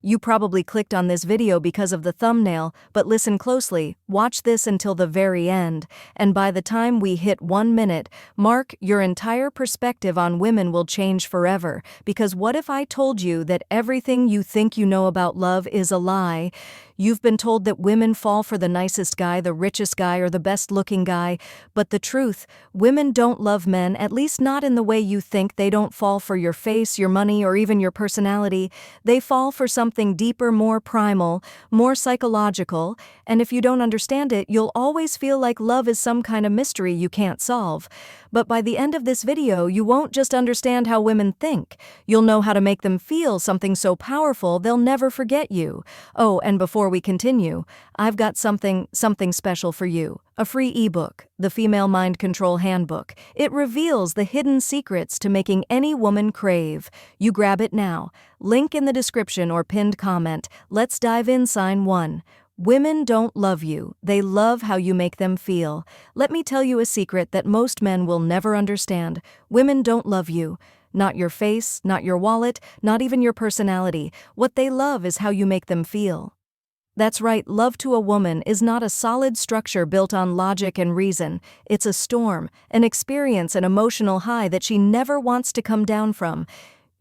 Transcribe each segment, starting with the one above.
You probably clicked on this video because of the thumbnail, but listen closely, watch this until the very end, and by the time we hit 1 minute, mark, your entire perspective on women will change forever. Because what if I told you that everything you think you know about love is a lie? You've been told that women fall for the nicest guy, the richest guy, or the best-looking guy, but the truth, women don't love men, at least not in the way you think. They don't fall for your face, your money, or even your personality. They fall for something deeper, more primal, more psychological, and if you don't understand it, you'll always feel like love is some kind of mystery you can't solve. But by the end of this video, you won't just understand how women think. You'll know how to make them feel something so powerful they'll never forget you. Oh, and before we continue, I've got something special for you. A free ebook, The Female Mind Control Handbook. It reveals the hidden secrets to making any woman crave. You grab it now. Link in the description or pinned comment. Let's dive in. Sign 1. Women don't love you. They love how you make them feel. Let me tell you a secret that most men will never understand. Women don't love you. Not your face, not your wallet, not even your personality. What they love is how you make them feel. That's right, love to a woman is not a solid structure built on logic and reason. It's a storm, an experience, an emotional high that she never wants to come down from.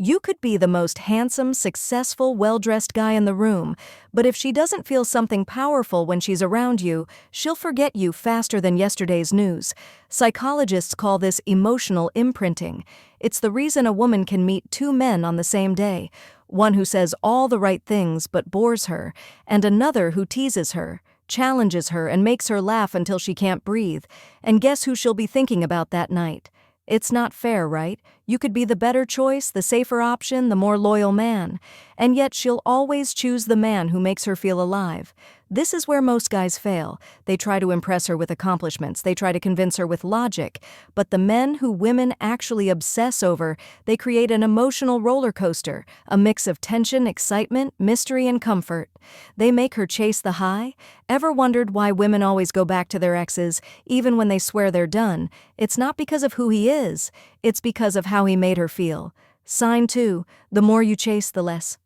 You could be the most handsome, successful, well-dressed guy in the room, but if she doesn't feel something powerful when she's around you, she'll forget you faster than yesterday's news. Psychologists call this emotional imprinting. It's the reason a woman can meet 2 men on the same day. One who says all the right things but bores her, and another who teases her, challenges her, and makes her laugh until she can't breathe. And guess who she'll be thinking about that night? It's not fair, right? You could be the better choice, the safer option, the more loyal man. And yet she'll always choose the man who makes her feel alive. This is where most guys fail. They try to impress her with accomplishments. They try to convince her with logic. But the men who women actually obsess over, they create an emotional roller coaster, a mix of tension, excitement, mystery, and comfort. They make her chase the high. Ever wondered why women always go back to their exes, even when they swear they're done? It's not because of who he is. It's because of how he made her feel. Sign 2, the more you chase, the less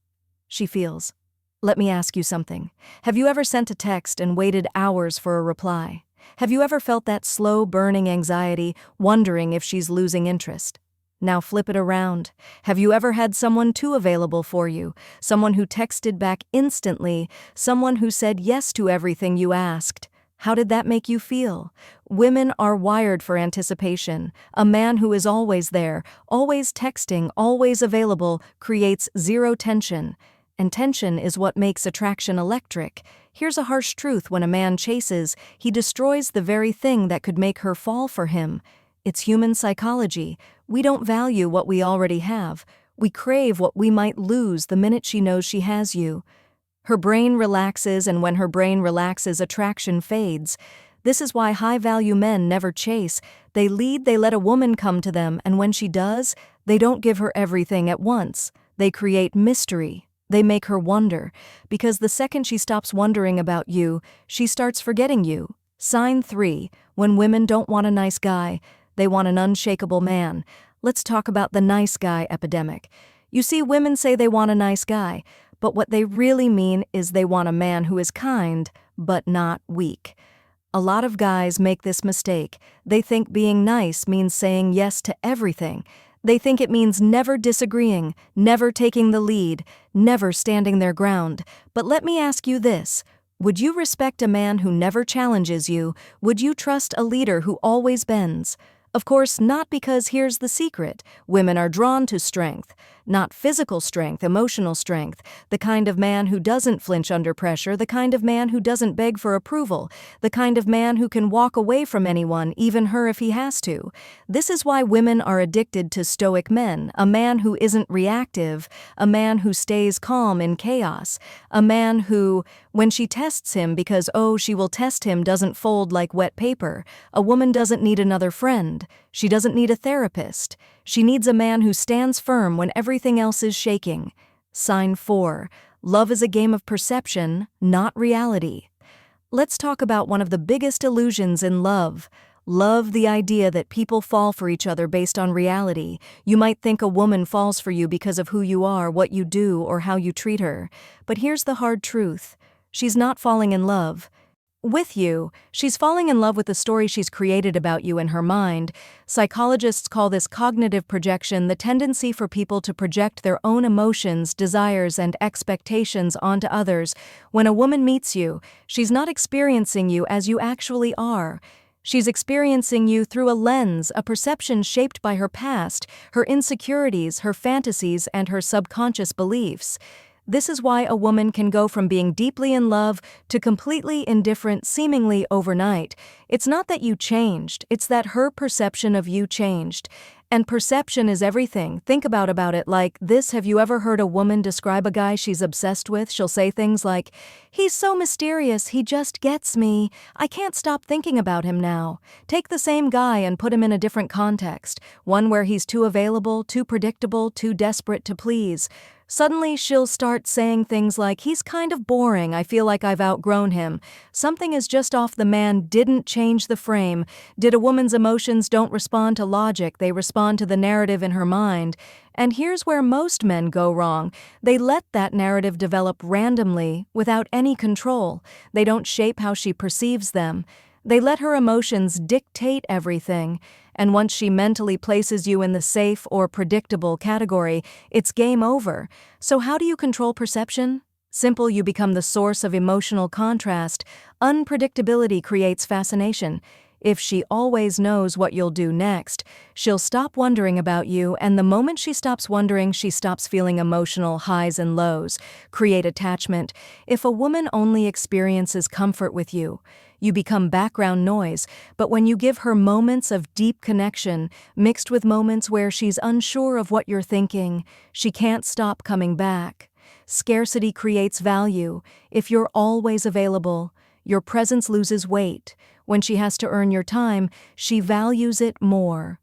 she feels. Let me ask you something. Have you ever sent a text and waited hours for a reply? Have you ever felt that slow, burning anxiety, wondering if she's losing interest? Now flip it around. Have you ever had someone too available for you? Someone who texted back instantly? Someone who said yes to everything you asked? How did that make you feel? Women are wired for anticipation. A man who is always there, always texting, always available, creates zero tension. And tension is what makes attraction electric. Here's a harsh truth: when a man chases, he destroys the very thing that could make her fall for him. It's human psychology. We don't value what we already have. We crave what we might lose the minute she knows she has you. Her brain relaxes, and when her brain relaxes, attraction fades. This is why high-value men never chase. They lead, they let a woman come to them, and when she does, they don't give her everything at once. They create mystery. They make her wonder, because the second she stops wondering about you, she starts forgetting you. Sign 3, when women don't want a nice guy, they want an unshakable man. Let's talk about the nice guy epidemic. You see, women say they want a nice guy, but what they really mean is they want a man who is kind, but not weak. A lot of guys make this mistake. They think being nice means saying yes to everything. They think it means never disagreeing, never taking the lead, never standing their ground. But let me ask you this. Would you respect a man who never challenges you? Would you trust a leader who always bends? Of course, not, because here's the secret. Women are drawn to strength. Not physical strength, emotional strength. The kind of man who doesn't flinch under pressure, the kind of man who doesn't beg for approval, the kind of man who can walk away from anyone, even her if he has to. This is why women are addicted to stoic men, a man who isn't reactive, a man who stays calm in chaos, a man who, when she tests him because, she will test him, doesn't fold like wet paper. A woman doesn't need another friend. She doesn't need a therapist. She needs a man who stands firm when everything else is shaking. Sign 4. Love is a game of perception, not reality. Let's talk about one of the biggest illusions in love. Love the idea that people fall for each other based on reality. You might think a woman falls for you because of who you are, what you do, or how you treat her. But here's the hard truth. She's not falling in love with you. She's falling in love with the story she's created about you in her mind. Psychologists call this cognitive projection, the tendency for people to project their own emotions, desires, and expectations onto others. When a woman meets you, she's not experiencing you as you actually are. She's experiencing you through a lens, a perception shaped by her past, her insecurities, her fantasies, and her subconscious beliefs. This is why a woman can go from being deeply in love to completely indifferent seemingly overnight. It's not that you changed, it's that her perception of you changed. And perception is everything. Think about it like this. Have you ever heard a woman describe a guy she's obsessed with? She'll say things like, "He's so mysterious, he just gets me. I can't stop thinking about him now." Take the same guy and put him in a different context, one where he's too available, too predictable, too desperate to please. Suddenly she'll start saying things like, "He's kind of boring, I feel like I've outgrown him." Something is just off. The man didn't change the frame. Did a woman's emotions don't respond to logic, they respond to the narrative in her mind. And here's where most men go wrong. They let that narrative develop randomly, without any control. They don't shape how she perceives them. They let her emotions dictate everything. And once she mentally places you in the safe or predictable category, it's game over. So how do you control perception? Simple. You become the source of emotional contrast. Unpredictability creates fascination. If she always knows what you'll do next, she'll stop wondering about you, and the moment she stops wondering, she stops feeling emotional highs and lows. Create attachment. If a woman only experiences comfort with you, you become background noise. But when you give her moments of deep connection, mixed with moments where she's unsure of what you're thinking, she can't stop coming back. Scarcity creates value. If you're always available, your presence loses weight. When she has to earn your time, she values it more.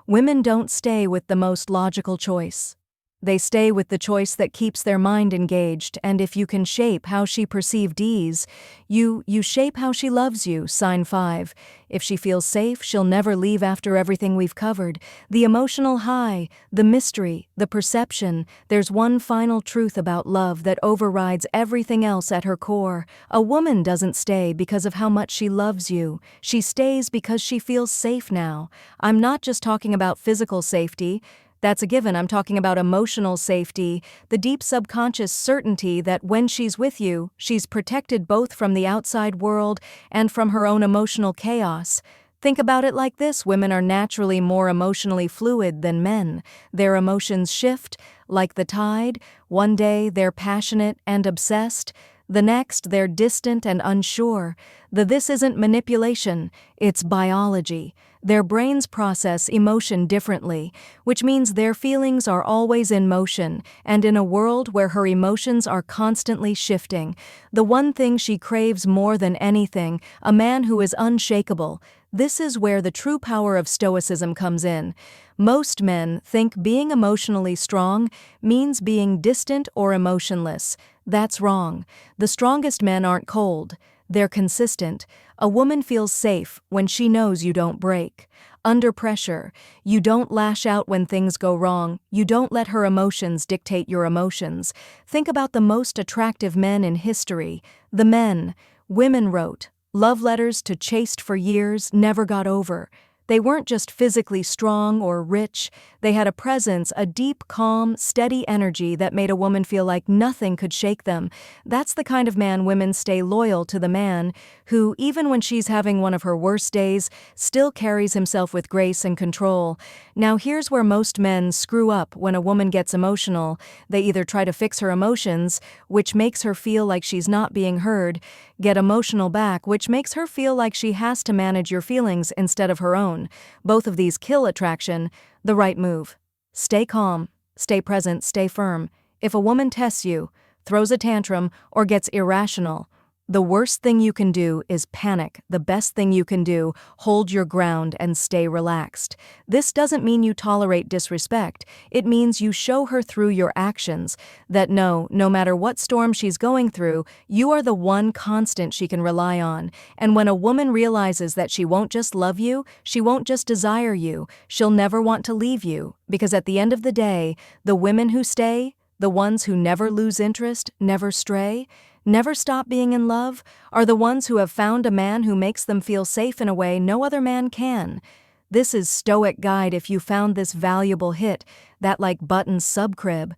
Women don't stay with the most logical choice. They stay with the choice that keeps their mind engaged, and if you can shape how she perceived ease, you shape how she loves you. Sign 5. If she feels safe, she'll never leave after everything we've covered. The emotional high, the mystery, the perception. There's one final truth about love that overrides everything else at her core. A woman doesn't stay because of how much she loves you. She stays because she feels safe now. I'm not just talking about physical safety. That's a given. I'm talking about emotional safety, the deep subconscious certainty that when she's with you, she's protected both from the outside world and from her own emotional chaos. Think about it like this. Women are naturally more emotionally fluid than men. Their emotions shift, like the tide. One day they're passionate and obsessed. The next they're distant and unsure. This isn't manipulation, it's biology. Their brains process emotion differently, which means their feelings are always in motion, and in a world where her emotions are constantly shifting, the one thing she craves more than anything, a man who is unshakable. This is where the true power of Stoicism comes in. Most men think being emotionally strong means being distant or emotionless. That's wrong. The strongest men aren't cold. They're consistent. A woman feels safe when she knows you don't break. Under pressure, you don't lash out when things go wrong. You don't let her emotions dictate your emotions. Think about the most attractive men in history. The men women wrote love letters to chased for years, never got over. They weren't just physically strong or rich. They had a presence, a deep, calm, steady energy that made a woman feel like nothing could shake them. That's the kind of man women stay loyal to, the man who, even when she's having one of her worst days, still carries himself with grace and control. Now here's where most men screw up. When a woman gets emotional, they either try to fix her emotions, which makes her feel like she's not being heard, get emotional back, which makes her feel like she has to manage your feelings instead of her own. Both of these kill attraction. The right move: stay calm, stay present, stay firm. If a woman tests you, throws a tantrum, or gets irrational, The worst thing you can do is panic. The best thing you can do, hold your ground and stay relaxed. This doesn't mean you tolerate disrespect. It means you show her through your actions that no matter what storm she's going through, you are the one constant she can rely on. And when a woman realizes that she won't just love you, she won't just desire you, she'll never want to leave you. Because at the end of the day, the women who stay, the ones who never lose interest, never stray, never stop being in love, are the ones who have found a man who makes them feel safe in a way no other man can. This is Stoic Guide. If you found this valuable, hit that like button, subscribe.